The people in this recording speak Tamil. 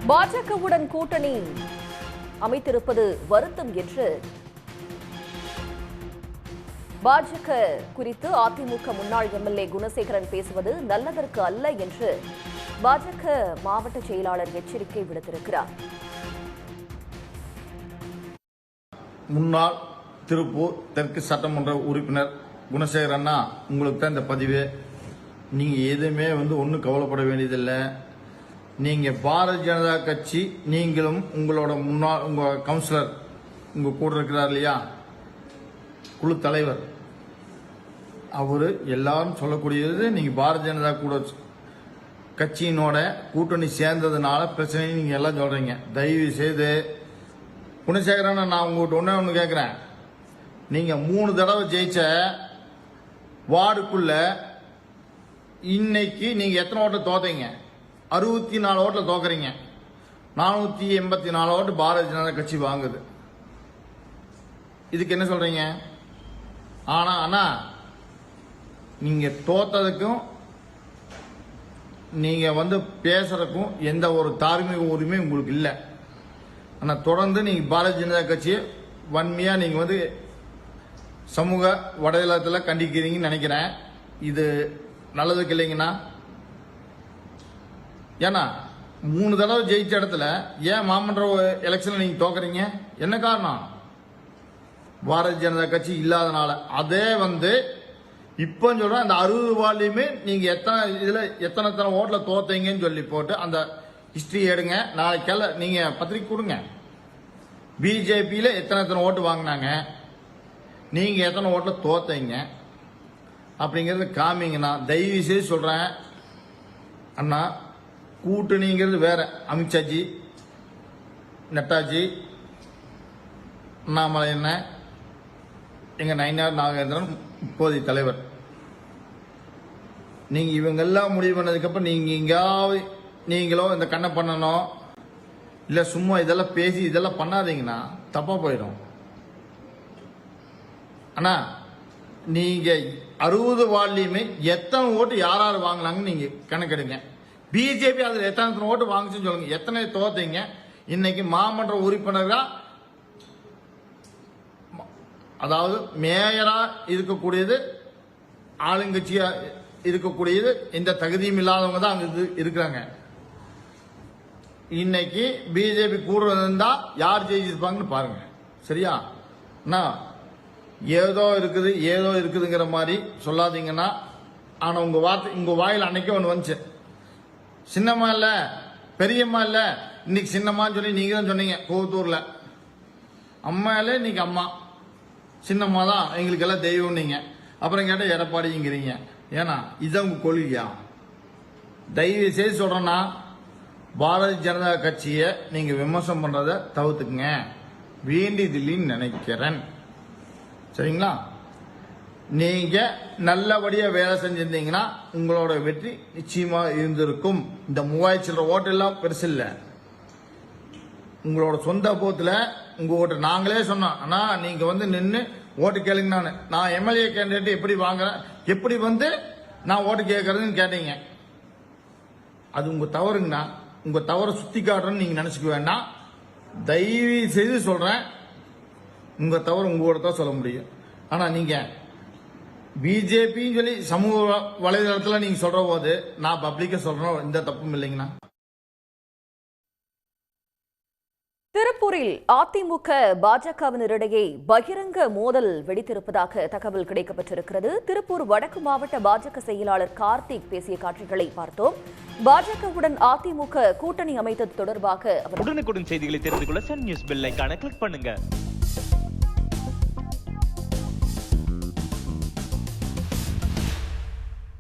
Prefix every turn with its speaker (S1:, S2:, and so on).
S1: பாஜகவுடன் கூட்டணி அமைத்திருப்பது வருத்தம் என்று பாஜக குறித்து அதிமுக முன்னாள் எம்எல்ஏ குணசேகரன் பேசுவது நல்லதற்கு அல்ல என்று பாஜக மாவட்ட செயலாளர் எச்சரிக்கை விடுத்திருக்கிறார்.
S2: முன்னாள் திருப்பூர் தெற்கு சட்டமன்ற உறுப்பினர் குணசேகர் அண்ணா, உங்களுக்கு தான் இந்த பதிவு. நீங்க எதுவுமே ஒன்றும் கவலைப்பட வேண்டியதில்லை. நீங்க பாரதிய ஜனதா கட்சி, நீங்களும் உங்களோட முன்னாள் உங்க கவுன்சிலர் உங்க கூட இருக்கிறார் இல்லையா, குழு தலைவர், அவரு எல்லாரும் சொல்லக்கூடியது நீங்க பாரதிய ஜனதா கூட கட்சியினோட கூட்டணி சேர்ந்ததுனால பிரச்சனை நீங்க எல்லாம் சொல்றீங்க. தயவு செய்து குணசேகரன், நான் உங்ககிட்ட ஒண்ணு கேட்கிறேன். நீங்க 3 தடவை ஜெயிச்ச வார்டுக்குள்ள இன்னைக்கு நீங்க எத்தனை ஓட்டு தோத்தீங்க? 64 ஓட்டுல தோக்குறீங்க. 484 ஓட்டு பாரதிய ஜனதா கட்சி வாங்குது. இதுக்கு என்ன சொல்றீங்க? ஆனா நீங்க தோத்ததுக்கும் நீங்க பேசுறதுக்கும் எந்த ஒரு தார்மீக உரிமை உங்களுக்கு இல்லை. ஆனா தொடர்ந்து நீங்க பாரதிய ஜனதா கட்சியை வன்மையா நீங்க சமூக வலைதளத்தில் கண்டிக்கிறீங்கன்னு நினைக்கிறேன். இது நல்லதுக்கு இல்லைங்கண்ணா. ஏன்னா 3 தடவை ஜெயிச்ச இடத்துல ஏன் மாமன்ற எலெக்ஷன்ல நீங்க தோக்குறீங்க? என்ன காரணம்? பாரதிய ஜனதா கட்சி இல்லாதனால. அதே இப்ப சொல்றேன், அந்த 60 வார்டுலயுமே நீங்க எத்தனை ஓட்டுல தோத்தீங்கன்னு சொல்லி போட்டு அந்த ஹிஸ்டரி எடுங்க. நாளைக்கு நீங்க பத்திரிக்கை கொடுங்க. பிஜேபியில எத்தனை ஓட்டு வாங்கினாங்க, நீங்க எத்தனை ஓட்டுல தோத்தீங்க அப்படிங்கறது காமிங்கன்னா. தயவு செய்து சொல்றேன் அண்ணா, கூட்டணிங்கிறது வேற. அமித்ஷாஜி, நட்டாஜி, அண்ணாமலை என்ன, எங்க நயினார் நாகேந்திரன் இப்போதைய தலைவர், நீங்க இவங்கெல்லாம் முடிவு பண்ணதுக்கு அப்புறம் நீங்க எங்காவது நீங்களோ இந்த கண்ணை பண்ணணும், இல்ல சும்மா இதெல்லாம் பேசி இதெல்லாம் பண்ணாதீங்கன்னா தப்பா போயிடும். ஆனா நீங்க 60 வார்டுலயுமே எத்தனை ஓட்டு யார் யார் வாங்கினாங்கன்னு நீங்க கணக்கெடுங்க. பிஜேபி அதுல எத்தனை ஓட்டு வாங்குச்சுன்னு சொல்லுங்க. எத்தனை தோத்தீங்க? இன்னைக்கு மாமன்ற உறுப்பினரா, அதாவது மேயரா இருக்கக்கூடியது, ஆளுங்கட்சியா இருக்கக்கூடியது, எந்த தகுதியும் இல்லாதவங்க தான் அங்க இருக்கிறாங்க. இன்னைக்கு பிஜேபி கூட இருந்தா யார் ஜெயிச்சிருப்பாங்கன்னு பாருங்க. சரியா? ஏதோ இருக்குதுங்கிற மாதிரி சொல்லாதீங்கன்னா. ஆனா உங்க வாயில் அன்னைக்கு ஒன்று வந்துச்சு, சின்னம்மா இல்ல பெரியம்மா இல்ல, இன்னைக்கு சின்னம்மான்னு சொல்லி நீங்க தான் சொன்னீங்க கோவத்தூர்ல. அம்மா இல்ல, இன்னைக்கு அம்மா, சின்னம்மா தான் எங்களுக்கு எல்லாம் தெய்வம் நீங்க. அப்புறம் கேட்ட எடப்பாடிங்கிறீங்க. ஏன்னா இதுதான் உங்க கொள்கையா? தயவு செய்து சொல்றேன்னா, பாரதிய ஜனதா கட்சியை நீங்க விமர்சனம் பண்றத தவிர்த்துக்குங்க, வேண்டியதில்லைன்னு நினைக்கிறேன். சரிங்களா? நீங்க நல்லபடியா வேலை செஞ்சிருந்தீங்கன்னா உங்களோட வெற்றி நிச்சயமா இருந்திருக்கும். இந்த 3000 சில்லற ஓட்டு எல்லாம் பெருசு இல்ல. உங்களோட சொந்த போத்துல உங்க ஓட்டு நாங்களே சொன்னோம். ஆனா நீங்க நின்று ஓட்டு கேளுங்க. நான் எம்எல்ஏ கேண்டிடேட் எப்படி வாங்குறேன், எப்படி நான் ஓட்டு கேட்கறதுன்னு கேட்டீங்க. அது உங்க தவறுங்கண்ணா. உங்க தவறை சுத்தி காட்டுறேன்னு நீங்க நினைச்சுக்க வேண்டாம். தயவு செய்து சொல்றேன், உங்க தவறு உங்களோட தான் சொல்ல முடியும். ஆனா நீங்க பிஜேபின்னு சொல்லி சமூக வலைதளத்தில் நீங்க சொல்ற போது நான் பப்ளிக்கா சொல்றேன், எந்த தப்பும் இல்லைங்கண்ணா.
S1: திருப்பூரில் அதிமுக பாஜகவினரிடையே பகிரங்க மோதல் வெடித்திருப்பதாக தகவல் கிடைக்கப்பட்டிருக்கிறது. திருப்பூர் வடக்கு மாவட்ட பாஜக செயலாளர் கார்த்திக் பேசிய காட்சிகளை பார்த்தோம். பாஜகவுடன் அதிமுக கூட்டணி அமைத்தது தொடர்பாக
S3: உடனுக்குடன் செய்திகளை தெரிந்து கொள்ள சன் நியூஸ் பெல் ஐகானை கிளிக் பண்ணுங்க.